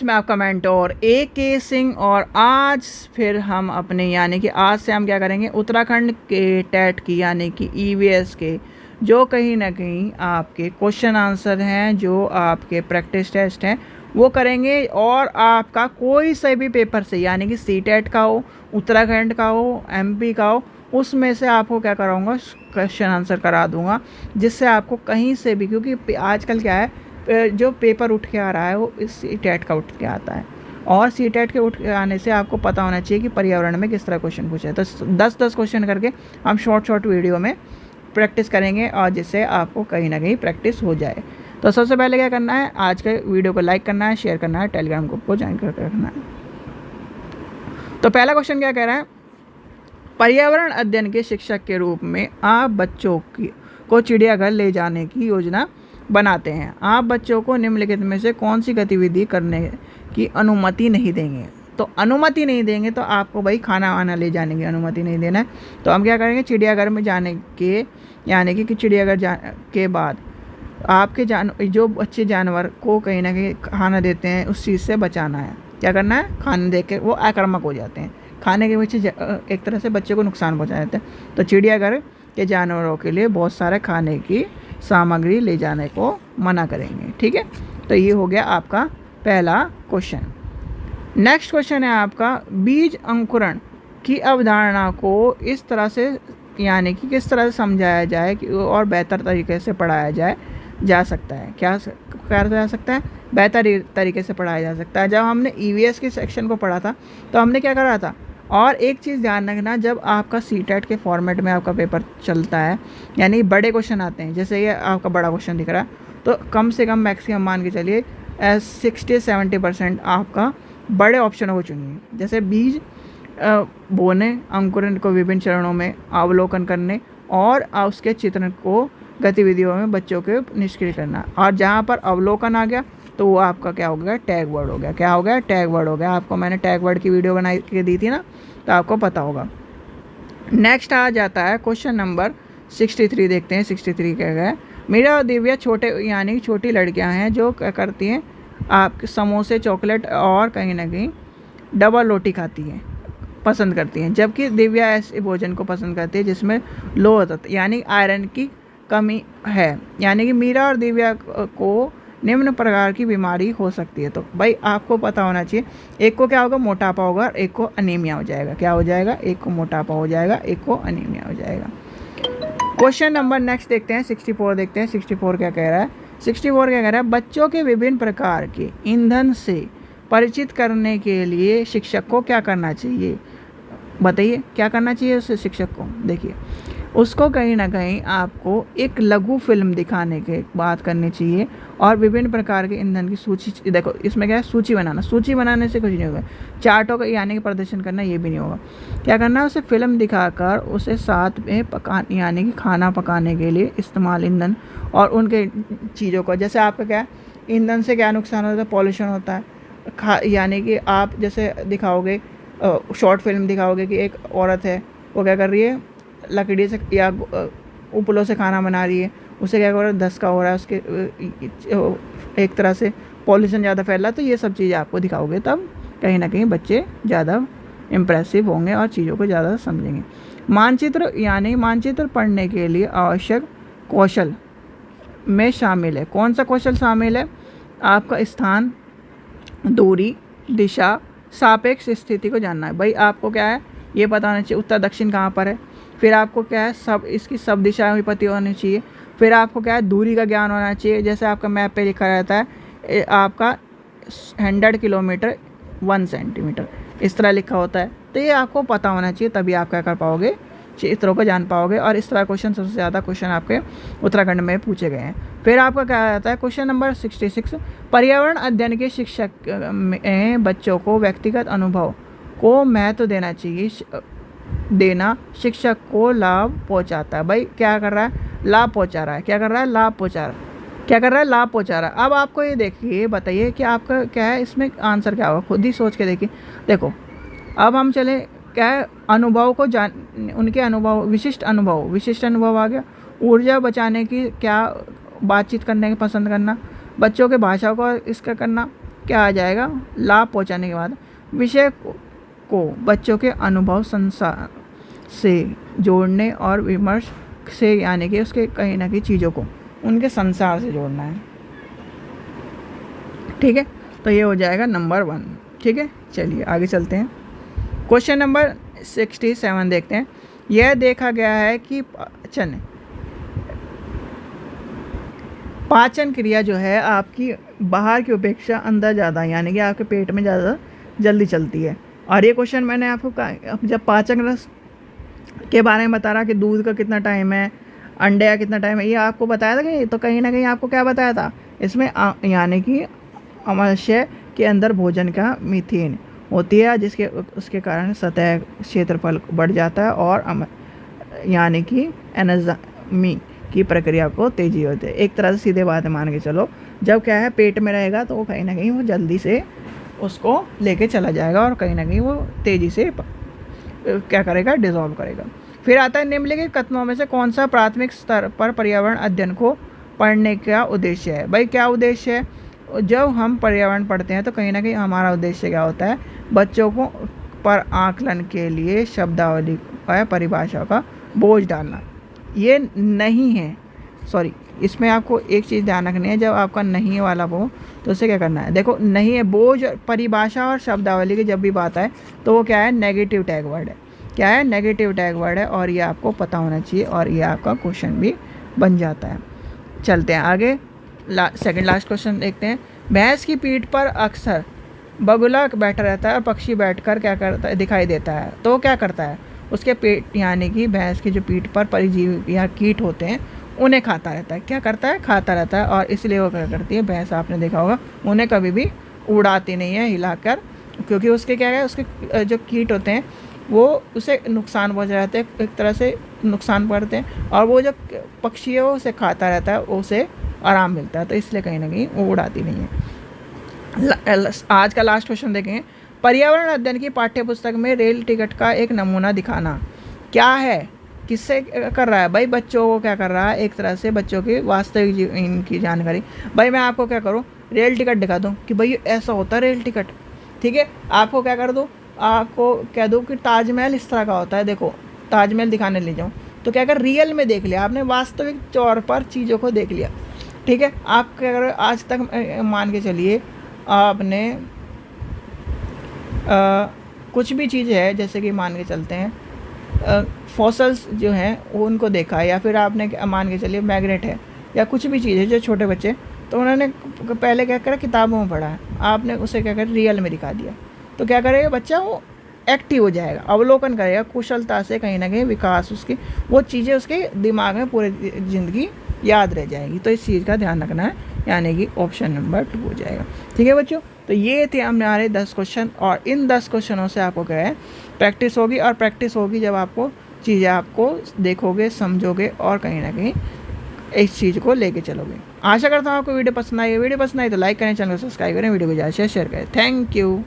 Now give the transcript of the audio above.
मैं आपका mentor AK Singh. और आज फिर हम अपने यानी कि आज से हम क्या करेंगे, उत्तराखंड के टेट की यानी कि EVS के जो कहीं ना कहीं आपके क्वेश्चन आंसर हैं, जो आपके प्रैक्टिस टेस्ट हैं, वो करेंगे। और आपका कोई से भी पेपर से यानी कि CTET का हो, उत्तराखंड का हो, MP का हो, उसमें से आपको क्या कराऊंगा, क्वेश्चन आंसर करा दूंगा, जिससे आपको कहीं से भी, क्योंकि आजकल क्या है, जो पेपर उठ के आ रहा है वो इस CTET का उठ के आता है। और CTET के उठ के आने से आपको पता होना चाहिए कि पर्यावरण में किस तरह क्वेश्चन पूछे। तो 10-10 क्वेश्चन करके हम शॉर्ट वीडियो में प्रैक्टिस करेंगे, और जिससे आपको कहीं ना कहीं प्रैक्टिस हो जाए। तो सबसे पहले क्या करना है, आज के वीडियो को लाइक करना है, शेयर करना है, टेलीग्राम ग्रुप को ज्वाइन करके रखना है। तो पहला क्वेश्चन क्या कह रहा है, पर्यावरण अध्ययन के शिक्षक के रूप में आप बच्चों को चिड़ियाघर ले जाने की योजना बनाते हैं। आप बच्चों को निम्नलिखित में से कौन सी गतिविधि करने की अनुमति नहीं देंगे। तो अनुमति नहीं देंगे तो आपको भाई खाना वाना ले जाने की अनुमति नहीं देना है। तो हम क्या करेंगे, चिड़ियाघर में जाने के यानी कि चिड़ियाघर के बाद आपके जो बच्चे जानवर को कहीं ना कहीं खाना देते हैं उस चीज़ से बचाना है। क्या करना है, खाने दे के वो आक्रामक हो जाते हैं, खाने के पीछे एक तरह से बच्चे को नुकसान पहुँचा देते हैं। तो चिड़ियाघर के जानवरों के लिए बहुत सारे खाने की सामग्री ले जाने को मना करेंगे। ठीक है, तो ये हो गया आपका पहला क्वेश्चन। नेक्स्ट क्वेश्चन है आपका, बीज अंकुरण की अवधारणा को इस तरह से यानी कि किस तरह से समझाया जाए कि और बेहतर तरीके से पढ़ाया जा सकता है। क्या जा सकता है, बेहतर तरीके से पढ़ाया जा सकता है। जब हमने EVS के सेक्शन को पढ़ा था तो हमने क्या करा था, और एक चीज़ ध्यान रखना, जब आपका CTET के फॉर्मेट में आपका पेपर चलता है यानी बड़े क्वेश्चन आते हैं, जैसे ये आपका बड़ा क्वेश्चन दिख रहा है, तो कम से कम मैक्सिमम मान के चलिए 60-70% आपका बड़े ऑप्शनों को चुनिए। जैसे बीज बोने, अंकुरण को विभिन्न चरणों में अवलोकन करने और उसके चित्रण को गतिविधियों में बच्चों के निष्क्रिय करना। और जहाँ पर अवलोकन आ गया तो वो आपका क्या हो गया, टैग वर्ड हो गया। क्या हो गया, टैग वर्ड हो गया। आपको मैंने टैग वर्ड की वीडियो बना के दी थी ना, तो आपको पता होगा। नेक्स्ट आ जाता है क्वेश्चन नंबर 63। देखते हैं 63 क्या है। मीरा और दिव्या छोटे यानी छोटी लड़कियां हैं जो क्या करती हैं, आप समोसे, चॉकलेट और कहीं ना कहीं डबल रोटी खाती हैं, पसंद करती हैं। जबकि दिव्या ऐसे भोजन को पसंद करती है जिसमें लो तत्व यानी आयरन की कमी है। यानी कि मीरा और दिव्या को निम्न प्रकार की बीमारी हो सकती है। तो भाई आपको पता होना चाहिए, एक को क्या होगा, मोटापा होगा, एक को अनीमिया हो जाएगा। क्या हो जाएगा, एक को मोटापा हो जाएगा, एक को अनीमिया हो जाएगा। क्वेश्चन नंबर नेक्स्ट देखते हैं 64। देखते हैं 64 क्या कह रहा है। 64 क्या कह रहा है, बच्चों के विभिन्न प्रकार के ईंधन से परिचित करने के लिए शिक्षक को क्या करना चाहिए। बताइए क्या करना चाहिए उस शिक्षक को। देखिए, उसको कहीं ना कहीं आपको एक लघु फिल्म दिखाने के बात करनी चाहिए और विभिन्न प्रकार के ईंधन की सूची। देखो इसमें क्या है, सूची बनाना। सूची बनाने से कुछ नहीं होगा, चार्टों का यानी कि प्रदर्शन करना ये भी नहीं होगा। क्या करना है, उसे फिल्म दिखाकर उसे साथ में यानी कि खाना पकाने के लिए इस्तेमाल ईंधन और उनके चीज़ों को, जैसे आपका क्या है, ईंधन से क्या नुकसान होता है, पॉल्यूशन होता है। यानी कि आप जैसे दिखाओगे, शॉर्ट फिल्म दिखाओगे कि एक औरत है, वो क्या कर रही है, लकड़ी से या उपलों से खाना बना रही है, उसे क्या हो रहा है, धसका हो रहा है, उसके एक तरह से पॉल्यूशन ज़्यादा फैल रहा है। तो ये सब चीज़ें आपको दिखाओगे, तब कहीं ना कहीं बच्चे ज़्यादा इम्प्रेसिव होंगे और चीज़ों को ज़्यादा समझेंगे। मानचित्र यानी मानचित्र पढ़ने के लिए आवश्यक कौशल में शामिल है। कौन सा कौशल शामिल है, आपका स्थान, दूरी, दिशा, सापेक्ष स्थिति को जानना है। भाई आपको क्या है, ये पता होना चाहिए उत्तर दक्षिण कहाँ पर है। फिर आपको क्या है, सब इसकी सब दिशाएं भी पता होनी चाहिए। फिर आपको क्या है, दूरी का ज्ञान होना चाहिए। जैसे आपका मैप पे लिखा रहता है आपका 100 किलोमीटर 1 सेंटीमीटर, इस तरह लिखा होता है। तो ये आपको पता होना चाहिए, तभी आप क्या कर पाओगे, चित्रों को जान पाओगे। और इस तरह क्वेश्चन सबसे ज़्यादा क्वेश्चन आपके उत्तराखंड में पूछे गए हैं। फिर आपका क्या आता है, क्वेश्चन नंबर 66, पर्यावरण अध्ययन के शिक्षक में बच्चों को व्यक्तिगत अनुभव को महत्व देना चाहिए। देना शिक्षक को लाभ पहुंचाता है। भाई क्या कर रहा है, लाभ पहुंचा रहा है। क्या कर रहा है, लाभ पहुंचा रहा है। क्या कर रहा है, लाभ पहुंचा रहा है। अब आपको ये देखिए, बताइए कि आपका क्या है, इसमें आंसर क्या होगा, खुद ही सोच के देखिए। देखो अब हम चले, क्या है, अनुभव को जान, उनके अनुभव, विशिष्ट अनुभव आ गया। ऊर्जा बचाने की क्या, बातचीत करने की पसंद करना, बच्चों के भाषा को इसका करना, क्या आ जाएगा, लाभ पहुंचाने के बाद विषय को बच्चों के अनुभव संसार से जोड़ने और विमर्श से यानी कि उसके कहीं ना कहीं चीज़ों को उनके संसार से जोड़ना है। ठीक है, तो ये हो जाएगा नंबर 1। ठीक है, चलिए आगे चलते हैं। क्वेश्चन नंबर 67 देखते हैं। यह देखा गया है कि पाचन क्रिया जो है आपकी बाहर की अपेक्षा अंदर ज़्यादा यानी कि आपके पेट में ज़्यादा जल्दी चलती है। और ये क्वेश्चन मैंने आपको जब पाचन रस के बारे में बता रहा कि दूध का कितना टाइम है, अंडे का कितना टाइम है, ये आपको बताया था कि, तो कहीं ना कहीं आपको क्या बताया था इसमें, यानी कि अमाशय के अंदर भोजन का मीथेन होती है जिसके उसके कारण सतह क्षेत्रफल बढ़ जाता है और यानी कि एनाजामी की प्रक्रिया को तेजी होती है। एक तरह से सीधे बात है, मान के चलो जब क्या है पेट में रहेगा तो वो कहीं ना कहीं वो जल्दी से उसको लेके चला जाएगा और कहीं ना कहीं वो तेज़ी से क्या करेगा, डिसॉल्व करेगा। फिर आता है निम्नलिखित कथनों में से कौन सा प्राथमिक स्तर पर पर्यावरण अध्ययन को पढ़ने का उद्देश्य है। भाई क्या उद्देश्य है, जब हम पर्यावरण पढ़ते हैं तो कहीं ना कहीं हमारा उद्देश्य क्या होता है, बच्चों को पर आकलन के लिए शब्दावली का परिभाषा का बोझ डालना। ये नहीं है, सॉरी, इसमें आपको एक चीज़ ध्यान रखनी है, जब आपका नहीं वाला हो तो उसे क्या करना है, देखो नहीं है, बोझ परिभाषा और शब्दावली की जब भी बात है तो वो क्या है, नेगेटिव टैग वर्ड है। क्या है, नेगेटिव टैग वर्ड है और ये आपको पता होना चाहिए और ये आपका क्वेश्चन भी बन जाता है। चलते हैं आगे, सेकंड लास्ट क्वेश्चन देखते हैं। भैंस की पीठ पर अक्सर बगुला बैठा रहता है और पक्षी बैठकर क्या करता है, दिखाई देता है, तो वो क्या करता है, उसके पेट यानी कि भैंस की जो पीठ पर परजीवी या कीट होते हैं उन्हें खाता रहता है। क्या करता है, खाता रहता है। और इसलिए वो क्या करती है, भैंस आपने देखा होगा उन्हें कभी भी उड़ाती नहीं है हिलाकर, क्योंकि उसके क्या है, उसके जो कीट होते हैं वो उसे नुकसान पहुँचाते हैं, एक तरह से नुकसान पड़ते हैं, और वो जो पक्षी है वो उसे खाता रहता है, उसे आराम मिलता है, तो इसलिए कहीं ना कहीं वो उड़ाती नहीं है। आज का लास्ट क्वेश्चन देखेंगे। पर्यावरण अध्ययन की पाठ्यपुस्तक में रेल टिकट का एक नमूना दिखाना क्या है, किससे कर रहा है, भाई बच्चों को क्या कर रहा है, एक तरह से बच्चों की वास्तविक जीवन की जानकारी। भाई मैं आपको क्या करूँ, रेल टिकट दिखा दूँ कि भाई ऐसा होता है रेल टिकट, ठीक है। आपको क्या कर दूँ, आपको कह दूँ कि ताजमहल इस तरह का होता है, देखो ताजमहल दिखाने ले जाऊँ तो क्या कर, रियल में देख लिया आपने, वास्तविक तौर पर चीज़ों को देख लिया, ठीक है। आप क्या करो, आज तक मान के चलिए आपने कुछ भी चीज़ है, जैसे कि मान के चलते हैं फॉसल्स जो हैं वो उनको देखा, या फिर आपने मान के चलिए मैग्नेट है या कुछ भी चीज़ है, जो छोटे बच्चे तो उन्होंने पहले क्या करा, किताबों में पढ़ा है, आपने उसे क्या कर रियल में दिखा दिया, तो क्या करेगा बच्चा, वो एक्टिव हो जाएगा, अवलोकन करेगा कुशलता से, कहीं ना कहीं विकास उसकी, वो चीज़ें उसके दिमाग में पूरी ज़िंदगी याद रह जाएगी। तो इस चीज़ का ध्यान रखना है, यानी कि ऑप्शन नंबर 2 हो जाएगा। ठीक है बच्चों, तो ये थे हमारे 10 क्वेश्चन, और इन 10 क्वेश्चनों से आपको क्या है, प्रैक्टिस होगी, और प्रैक्टिस होगी जब आपको चीज़ें आपको देखोगे, समझोगे और कहीं ना कहीं इस चीज़ को लेके चलोगे। आशा करता हूँ आपको वीडियो पसंद आई। वीडियो पसंद आई तो लाइक करें, चैनल को सब्सक्राइब करें, वीडियो को ज़्यादा शेयर करें। Thank you.